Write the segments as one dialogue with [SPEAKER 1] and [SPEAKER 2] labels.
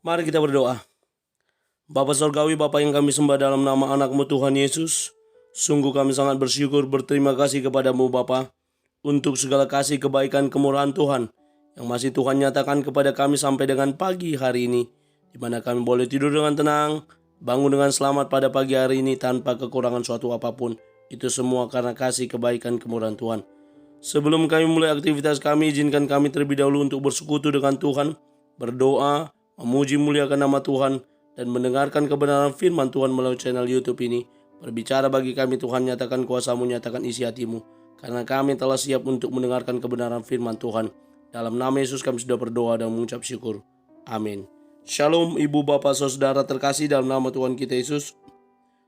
[SPEAKER 1] Mari kita berdoa. Bapa Surgawi, Bapa yang kami sembah dalam nama anak-Mu Tuhan Yesus, sungguh kami sangat bersyukur berterima kasih kepadamu Bapa untuk segala kasih kebaikan kemurahan Tuhan yang masih Tuhan nyatakan kepada kami sampai dengan pagi hari ini, di mana kami boleh tidur dengan tenang, bangun dengan selamat pada pagi hari ini tanpa kekurangan suatu apapun. Itu semua karena kasih kebaikan kemurahan Tuhan. Sebelum kami mulai aktivitas kami, izinkan kami terlebih dahulu untuk bersekutu dengan Tuhan, berdoa, memuji muliakan nama Tuhan, dan mendengarkan kebenaran firman Tuhan melalui channel YouTube ini. Berbicara bagi kami Tuhan, nyatakan kuasa-Mu, nyatakan isi hati-Mu, karena kami telah siap untuk mendengarkan kebenaran firman Tuhan. Dalam nama Yesus kami sudah berdoa dan mengucap syukur. Amin. Shalom ibu bapak saudara terkasih dalam nama Tuhan kita Yesus.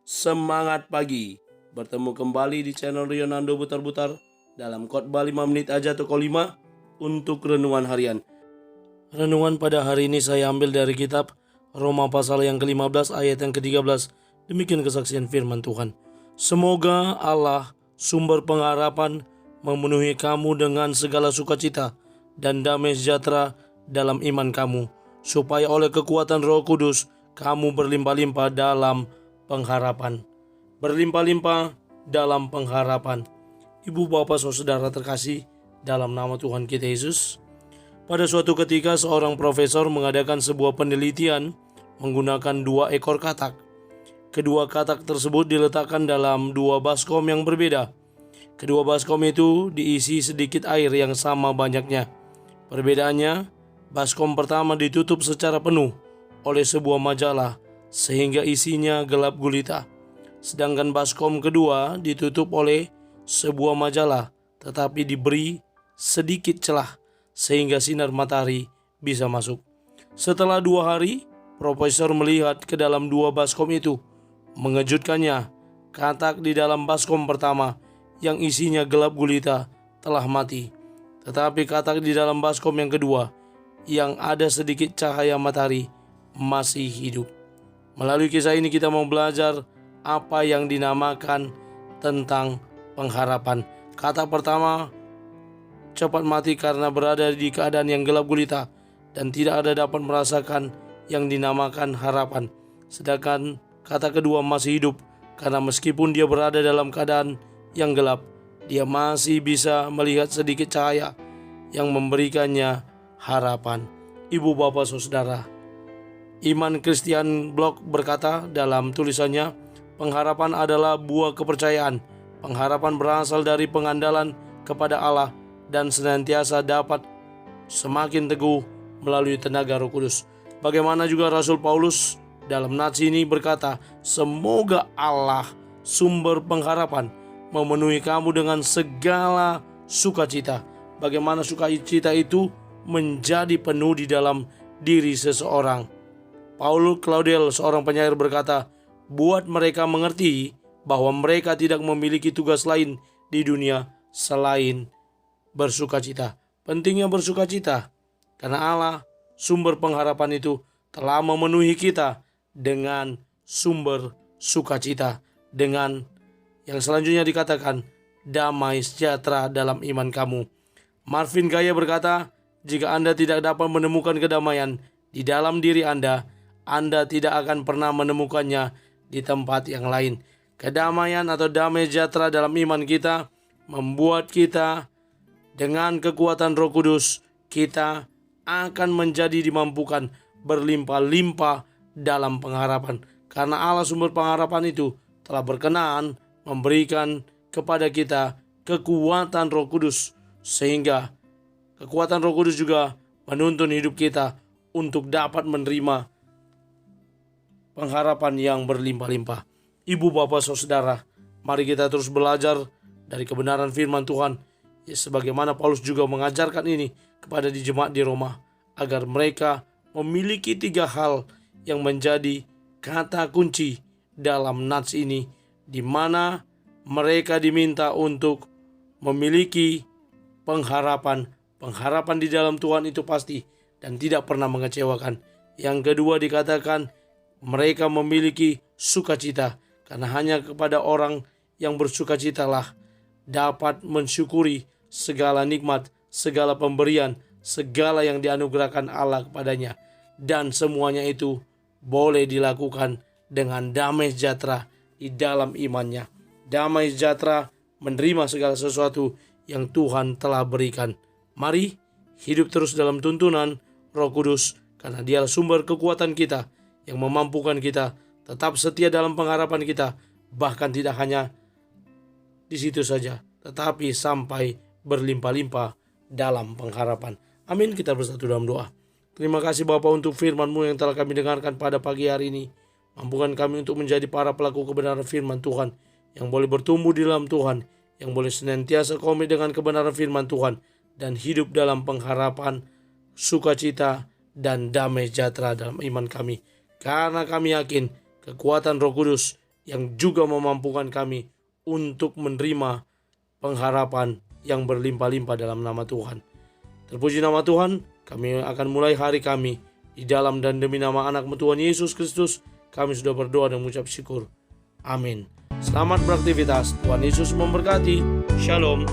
[SPEAKER 1] Semangat pagi. Bertemu kembali di channel Rionando Butar-Butar dalam khotbah 5 menit aja toko 5 untuk renungan harian. Renungan pada hari ini saya ambil dari kitab Roma pasal yang ke-15 ayat yang ke-13. Demikian kesaksian firman Tuhan. Semoga Allah sumber pengharapan memenuhi kamu dengan segala sukacita dan damai sejahtera dalam iman kamu, supaya oleh kekuatan Roh Kudus kamu berlimpah-limpah dalam pengharapan. Berlimpah-limpah dalam pengharapan. Ibu bapak saudara terkasih dalam nama Tuhan kita Yesus. Pada suatu ketika seorang profesor mengadakan sebuah penelitian menggunakan 2 ekor katak. Kedua katak tersebut diletakkan dalam 2 baskom yang berbeda. Kedua baskom itu diisi sedikit air yang sama banyaknya. Perbedaannya, baskom pertama ditutup secara penuh oleh sebuah majalah sehingga isinya gelap gulita. Sedangkan baskom kedua ditutup oleh sebuah majalah tetapi diberi sedikit celah sehingga sinar matahari bisa masuk. Setelah 2 hari, profesor melihat ke dalam 2 baskom itu. Mengejutkannya, katak di dalam baskom pertama yang isinya gelap gulita telah mati. Tetapi katak di dalam baskom yang kedua yang ada sedikit cahaya matahari masih hidup. Melalui kisah ini kita mau belajar apa yang dinamakan tentang pengharapan. Katak pertama cepat mati karena berada di keadaan yang gelap gulita dan tidak ada dapat merasakan yang dinamakan harapan. Sedangkan kata kedua masih hidup karena meskipun dia berada dalam keadaan yang gelap, dia masih bisa melihat sedikit cahaya yang memberikannya harapan. Ibu bapak saudara, Iman Christian Blog berkata dalam tulisannya, pengharapan adalah buah kepercayaan. Pengharapan berasal dari pengandalan kepada Allah dan senantiasa dapat semakin teguh melalui tenaga Roh Kudus. Bagaimana juga Rasul Paulus dalam nats ini berkata, semoga Allah sumber pengharapan memenuhi kamu dengan segala sukacita. Bagaimana sukacita itu menjadi penuh di dalam diri seseorang. Paul Claudel, seorang penyair berkata, buat mereka mengerti bahwa mereka tidak memiliki tugas lain di dunia selain bersukacita. Pentingnya bersukacita karena Allah sumber pengharapan itu telah memenuhi kita dengan sumber sukacita. Dengan yang selanjutnya dikatakan damai sejahtera dalam iman kamu. Marvin Gaye berkata, jika Anda tidak dapat menemukan kedamaian di dalam diri Anda tidak akan pernah menemukannya di tempat yang lain. Kedamaian atau damai sejahtera dalam iman kita membuat kita dengan kekuatan Roh Kudus kita akan menjadi dimampukan berlimpah-limpah dalam pengharapan. Karena Allah sumber pengharapan itu telah berkenan memberikan kepada kita kekuatan Roh Kudus. Sehingga kekuatan Roh Kudus juga menuntun hidup kita untuk dapat menerima pengharapan yang berlimpah-limpah. Ibu bapak saudara, mari kita terus belajar dari kebenaran firman Tuhan. Ya, sebagaimana Paulus juga mengajarkan ini kepada di jemaat di Roma, agar mereka memiliki 3 hal yang menjadi kata kunci dalam nats ini, di mana mereka diminta untuk memiliki pengharapan. Pengharapan di dalam Tuhan itu pasti dan tidak pernah mengecewakan. Yang kedua dikatakan mereka memiliki sukacita, karena hanya kepada orang yang bersukacitalah dapat mensyukuri segala nikmat, segala pemberian, segala yang dianugerahkan Allah kepadanya. dan semuanya itu boleh dilakukan dengan damai sejahtera di dalam imannya. Damai sejahtera menerima segala sesuatu yang Tuhan telah berikan. Mari hidup terus dalam tuntunan Roh Kudus, karena Dialah sumber kekuatan kita yang memampukan kita tetap setia dalam pengharapan kita, bahkan tidak hanya di situ saja, tetapi sampai berlimpah-limpah dalam pengharapan. Amin. Kita bersatu dalam doa. Terima kasih Bapa untuk firman-Mu yang telah kami dengarkan pada pagi hari ini. Mampukan kami untuk menjadi para pelaku kebenaran firman Tuhan, yang boleh bertumbuh di dalam Tuhan, yang boleh senantiasa komit dengan kebenaran firman Tuhan, dan hidup dalam pengharapan, sukacita, dan damai sejahtera dalam iman kami. Karena kami yakin kekuatan Roh Kudus yang juga memampukan kami untuk menerima pengharapan yang berlimpah-limpah dalam nama Tuhan. Terpuji nama Tuhan. Kami akan mulai hari kami di dalam dan demi nama anak-Mu Tuhan Yesus Kristus. Kami sudah berdoa dan mengucap syukur. Amin. Selamat beraktivitas. Tuhan Yesus memberkati. Shalom.